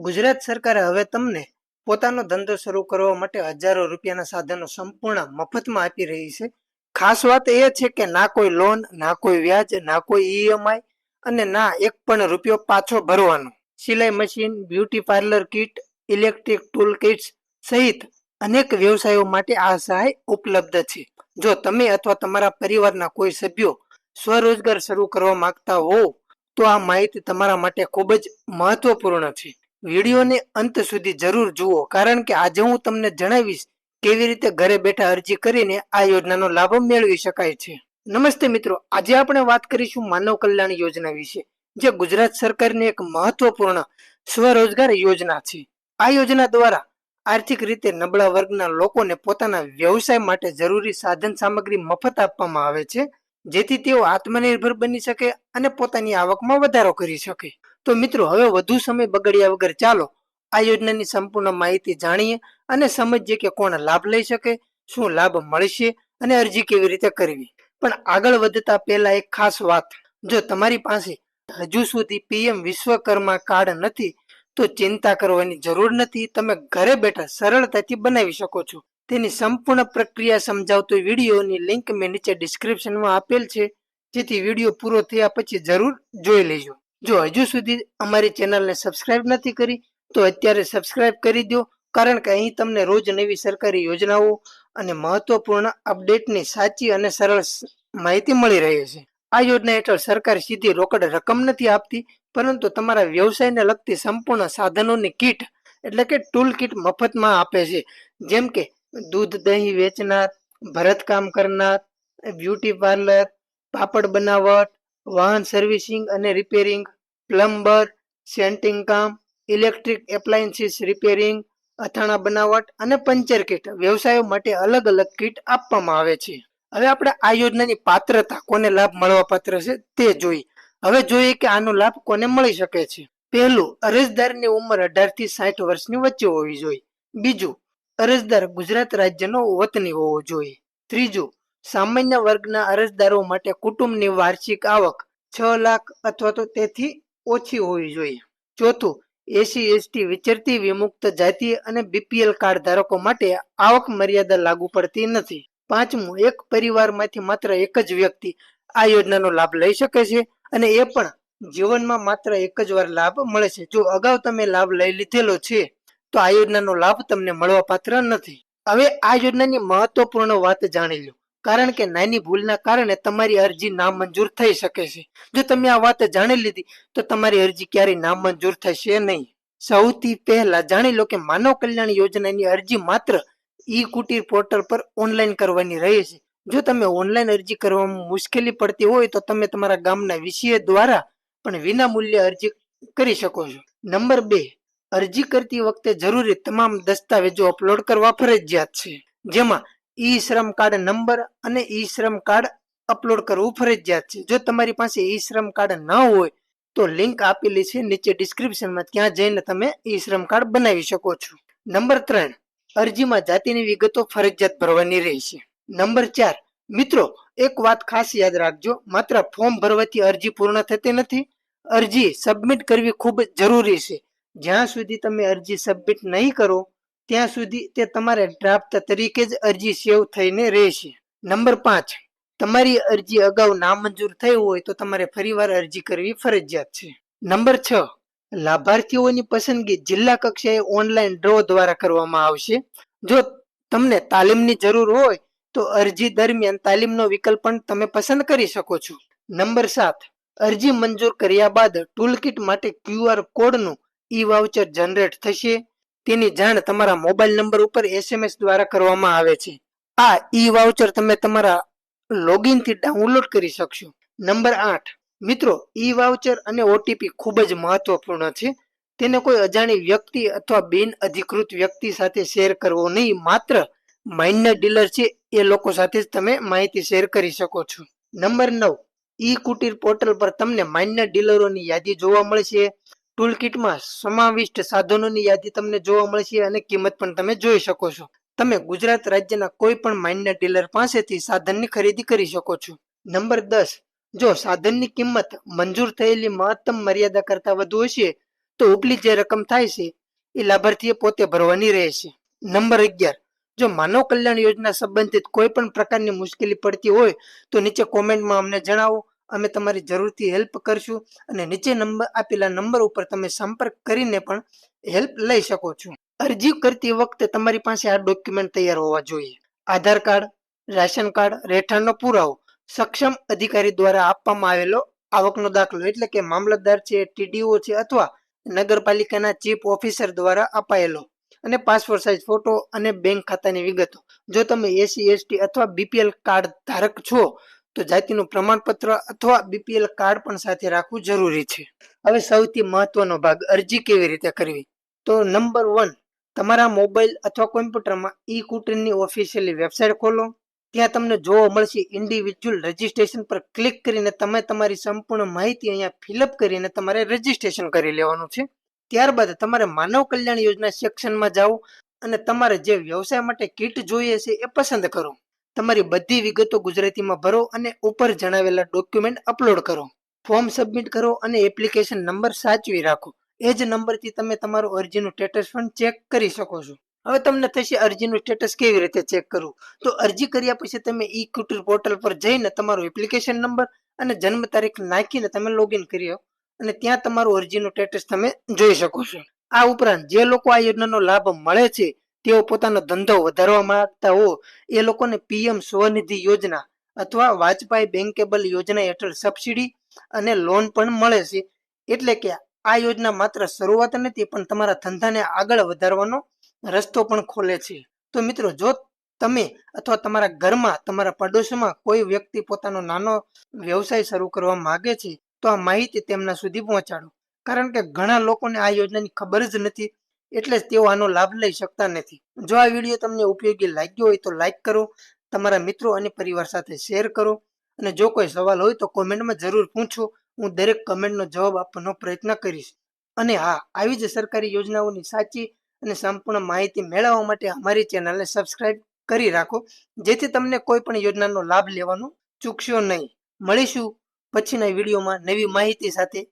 ગુજરાત સરકારે હવે તમને પોતાનો ધંધો શરૂ કરવા માટે હજારો રૂપિયાના સાધનો સંપૂર્ણ મફતમાં આપી રહી છે. ખાસ વાત એ છે કે ના કોઈ લોન, ના કોઈ વ્યાજ, ના કોઈ ઈએમઆઈ અને ના એક પણ રૂપિયો પાછો ભરવાનો. સિલાઈ machine, beauty parlour kit, electric tool kits સહિત અનેક વ્યવસાયો માટે આ સહાય ઉપલબ્ધ છે. જો તમે અથવા તમારા પરિવારના કોઈ સભ્યો સ્વરોજગાર શરૂ કરવા માંગતા હો તો આ માહિતી તમારા માટે ખૂબ જ મહત્વપૂર્ણ છે. વિડીયોને અંત સુધી જરૂર જુઓ, કારણ કે આજે હું તમને જણાવીશ કેવી રીતે ઘરે બેઠા અરજી કરીને આ યોજનાનો લાભ મેળવી શકાય છે. નમસ્તે મિત્રો, આજે આપણે વાત કરીશું માનવ કલ્યાણ યોજના વિશે, જે ગુજરાત સરકારની એક મહત્વપૂર્ણ સ્વરોજગાર યોજના છે. આ યોજના દ્વારા આર્થિક રીતે નબળા વર્ગના લોકોને પોતાના વ્યવસાય માટે જરૂરી સાધન સામગ્રી મફત આપવામાં આવે છે, જેથી તેઓ આત્મનિર્ભર બની શકે અને પોતાની આવકમાં વધારો કરી શકે. તો મિત્રો, હવે વધુ સમય બગડ્યા વગર ચાલો આ યોજનાની સંપૂર્ણ માહિતી જાણીએ અને સમજીએ કે કોણ લાભ લઈ શકે, શું લાભ મળશે અને અરજી કેવી રીતે કરવી. પણ આગળ વધતા પહેલા એક ખાસ વાત, જો તમારી પાસે હજુ સુધી પીએમ વિશ્વકર્મા કાર્ડ નથી તો ચિંતા કરવાની જરૂર નથી. તમે ઘરે બેઠા સરળતાથી બનાવી શકો છો. તેની સંપૂર્ણ પ્રક્રિયા સમજાવતો વિડીયોની લિંક મેં નીચે ડિસ્ક્રિપ્શનમાં આપેલ છે, જેથી વિડીયો પૂરો થયા પછી જરૂર જોઈ લેજો. જો હજુ સુધી અમારી ચેનલને સબસ્ક્રાઇબ નથી કરી તો અત્યારે સબસ્ક્રાઇબ કરી દો, કારણ કે અહીં તમને રોજ નવી સરકારી યોજનાઓ અને મહત્વપૂર્ણ અપડેટની સાચી અને સરળ માહિતી મળી રહે છે. આ યોજના હેઠળ સરકાર સીધી રોકડ રકમ નથી આપતી, પરંતુ તમારા વ્યવસાયને લગતી સંપૂર્ણ સાધનોની કીટ એટલે કે ટૂલ કીટ મફતમાં આપે છે. જેમ કે દૂધ દહીં વેચનાર, ભરતકામ કરનાર, બ્યુટી પાર્લર, પાપડ બનાવટ, વાહન સર્વિસિંગ અને રિપેરિંગ, પ્લમ્બર, સેન્ટિંગ કામ, ઇલેક્ટ્રિક એપ્લાયન્સીસ રિપેરિંગ, અથાણા બનાવટ અને પંચર કીટ વ્યવસાયો માટે અલગ અલગ કીટ આપવામાં આવે છે. હવે આપણે આ યોજનાની પાત્રતા, કોને લાભ મળવા પાત્ર છે તે જોઈએ. હવે જોઈએ કે આનો લાભ કોને મળી શકે છે. પહેલું, અરજદારની ઉંમર 18 થી 60 વર્ષની વચ્ચે હોવી જોઈએ. બીજું, અરજદાર ગુજરાત રાજ્યનો વતની હોવો જોઈએ. ત્રીજું, સામાન્ય વર્ગના અરજદારો માટે કુટુંબની વાર્ષિક આવક 6 લાખ અથવા તો તેથી ઓછી હોવી જોઈએ. ચોથું, એસસી એસટી વિચરતી વિમુક્ત જાતિ અને બીપીએલ કાર્ડ ધારકો માટે આવક મર્યાદા લાગુ પડતી નથી. પાંચમું, એક પરિવારમાંથી માત્ર એક જ વ્યક્તિ આ યોજનાનો લાભ લઈ શકે છે, અને એ પણ જીવનમાં માત્ર એક જ વાર લાભ મળે છે. જો અગાઉ તમે લાભ લઈ લીધેલો છે તો આ યોજનાનો લાભ તમને મળવા પાત્ર નથી. હવે આ યોજનાની મહત્વપૂર્ણ વાત જાણી લો, કારણ કે નાની ભૂલના કારણે તમારી અરજી નામંજૂર થઈ શકે છે. જો તમે આ વાત જાણી લીધી તો તમારી અરજી ક્યારેય નામંજૂર થશે નહીં. સૌથી પહેલા જાણી લો કે માનવ કલ્યાણ યોજનાની અરજી માત્ર ઈ કુટીર પોર્ટલ પર ઓનલાઈન કરવાની રહે છે. જો તમે ઓનલાઈન અરજી કરવામાં મુશ્કેલી પડતી હોય તો તમે તમારા ગામના વીસીએ દ્વારા પણ વિના મૂલ્યે અરજી કરી શકો છો. નંબર 2, અરજી કરતી વખતે જરૂરી તમામ દસ્તાવેજો અપલોડ કરવા ફરજિયાત છે, જેમાં ઈ શ્રમ કાર્ડ નંબર અને ઈ શ્રમ કાર્ડ અપલોડ કરવું ફરજિયાત છે. જો તમારી પાસે ઈ શ્રમ કાર્ડ ન હોય તો લિંક આપેલી છે નીચે ડિસ્ક્રિપ્શનમાં, ત્યાં જઈને તમે ઈ શ્રમ કાર્ડ બનાવી શકો છો. નંબર 3, અરજીમાં જાતિની વિગતો ફરજિયાત ભરવાની રહેશે. નંબર 4, મિત્રો એક વાત ખાસ યાદ રાખજો, માત્ર ફોર્મ ભરવાથી અરજી પૂર્ણ થતી નથી. અરજી સબમિટ કરવી ખૂબ જરૂરી છે. જ્યાં સુધી તમે અરજી સબમિટ નહીં કરો ત્યાં સુધી તે તમારે ડ્રાફ્ટ તરીકે જ અરજી સેવ થઈને રહેશે. નંબર 5, તમારી અરજી અગાઉ નામંજૂર થઈ હોય તો તમારે ફરીવાર અરજી કરવી ફરજિયાત છે. નંબર 6, લાભાર્થીઓની પસંદગી જિલ્લા કક્ષાએ ઓનલાઈન ડ્રો દ્વારા કરવામાં આવશે. જો તમને તાલીમની જરૂર હોય તો અરજી દરમિયાન તાલીમનો વિકલ્પ પણ તમે પસંદ કરી શકો છો. નંબર 7, અરજી મંજૂર કર્યા બાદ ટૂલકીટ માટે ક્યુઆર કોડનું ઈ વાઉચર જનરેટ થશે. તેની જાણ તમારા મોબાઈલ નંબર ઉપર એસએમએસ દ્વારા કરવામાં આવે છે. આ ઈ વાઉચર તમે તમારા લોગિન થી ડાઉનલોડ કરી શકશો. નંબર 8, મિત્રો ઈ વાઉચર અને ઓટીપી ખૂબ જ મહત્વપૂર્ણ છે. તેને કોઈ અજાણી વ્યક્તિ અથવા બિન અધિકૃત વ્યક્તિ સાથે શેર કરવો નહીં. માત્ર માન્ય ડીલર છે એ લોકો સાથે જ તમે માહિતી શેર કરી શકો છો. નંબર 9, ઈ કુટીર પોર્ટલ પર તમને માન્ય ડીલરોની યાદી જોવા મળશે. ટૂલકીટમાં સમાવિષ્ટ સાધનોની યાદી તમને જોવા મળશે અને કિંમત પણ તમે જોઈ શકો છો. તમે ગુજરાત રાજ્યના કોઈ પણ માન્ય ડીલર પાસેથી સાધનની ખરીદી કરી શકો છો. નંબર 10, જો સાધનની કિંમત મંજૂર થયેલી મહત્તમ મર્યાદા કરતા વધુ હશે તો ઉપલી જે રકમ થાય છે એ લાભાર્થીએ પોતે ભરવાની રહેશે. નંબર 11, જો માનવ કલ્યાણ યોજના સંબંધિત કોઈ પણ પ્રકારની મુશ્કેલી પડતી હોય તો નીચે કોમેન્ટમાં અમને જણાવો. અમે તમારી જરૂરથી હેલ્પ કરશું અને નીચે આપેલા નંબર ઉપર તમે સંપર્ક કરીને પણ હેલ્પ લઈ શકો છો. અરજી કરતી વખતે તમારી પાસે આ ડોક્યુમેન્ટ તૈયાર હોવા જોઈએ. આધાર કાર્ડ, રાશન કાર્ડ, રહેઠાણનો પુરાવો, સક્ષમ અધિકારી દ્વારા આપવામાં આવેલો આવકનો દાખલો એટલે કે મામલતદાર છે, ટીડીઓ છે અથવા નગરપાલિકાના ચીફ ઓફિસર દ્વારા અપાયેલો, અને પાસપોર્ટ સાઇઝ ફોટો અને બેંક ખાતાની વિગતો. જો તમે એસસી એસટી અથવા બીપીએલ કાર્ડ ધારક છો તો જાતિનું પ્રમાણપત્ર અથવા બીપીએલ કાર્ડ પણ સાથે રાખવું જરૂરી છે. હવે સૌથી મહત્વનો ભાગ, અરજી કેવી રીતે કરવી. તો નંબર 1, તમારા મોબાઈલ અથવા કોમ્પ્યુટરમાં ઈ કુટુંબની ઓફિશિયલી વેબસાઇટ ખોલો. ત્યાં તમને જોવા મળશે ઇન્ડિવિજ્યુઅલ રજીસ્ટ્રેશન પર ક્લિક કરીને તમે તમારી સંપૂર્ણ માહિતી અહીંયા ફિલઅપ કરીને તમારે રજીસ્ટ્રેશન કરી લેવાનું છે. ત્યારબાદ તમારે માનવ કલ્યાણ યોજના સેક્શનમાં જાઓ અને તમારે જે વ્યવસાય માટે કીટ જોઈએ છે એ પસંદ કરો. તમારી બધી વિગતો ગુજરાતીમાં ભરો અને ઉપર જણાવેલા ડોક્યુમેન્ટ અપલોડ કરો. ફોર્મ સબમિટ કરો અને એપ્લિકેશન નંબર સાચવી રાખો. એ જ નંબરથી તમે તમારું અરજીનું સ્ટેટસ પણ ચેક કરી શકો છો. હવે તમને થશે અરજીનું સ્ટેટસ કેવી રીતે ચેક કરવું. તો અરજી કર્યા પછી તમે ઈ કુટર પોર્ટલ પર જઈને તમારો એપ્લિકેશન નંબર અને જન્મ તારીખ નાખીને તમે લોગિન કર્યો અને ત્યાં તમારું અરજીનું સ્ટેટસ તમે જોઈ શકો છો. આ ઉપરાંત જે લોકો આ યોજનાનો લાભ મળે છે તેઓ પોતાનો ધંધો વધારવા માંગતા હો એ લોકોને પીએમ સ્વનિધિ યોજના અથવા વાજપાઈ બેંકેબલ યોજના હેઠળ સબસિડી અને લોન પણ મળે છે. એટલે કે આ યોજના માત્ર શરૂઆત નથી પણ તમારા ધંધાને આગળ વધારવાનો રસ્તો પણ ખોલે છે. તો મિત્રો, જો તમે અથવા તમારા ઘરમાં, તમારા પડોશમાં કોઈ વ્યક્તિ પોતાનો નાનો વ્યવસાય શરૂ કરવા માંગે છે તો આ માહિતી તેમના સુધી પહોંચાડો. કારણ કે ઘણા લોકોને આ યોજનાની ખબર જ નથી, એટલે તેઓ આનો લાભ લઈ શકતા નથી. જો આ વિડીયો તમને ઉપયોગી લાગ્યો હોય તો લાઈક કરો, તમારા મિત્રો અને પરિવાર સાથે શેર કરો અને જો કોઈ સવાલ હોય તો કોમેન્ટમાં જરૂર પૂછો. હું દરેક કમેન્ટનો જવાબ આપવાનો પ્રયત્ન કરીશ. અને હા, આવી જ સરકારી યોજનાઓની સાચી અને સંપૂર્ણ માહિતી મેળવવા માટે અમારી ચેનલને સબસ્ક્રાઇબ કરી રાખો, જેથી તમને કોઈ પણ યોજનાનો લાભ લેવાનું ચૂકશો નહીં. મળીશું પછીના વિડીયોમાં નવી માહિતી સાથે.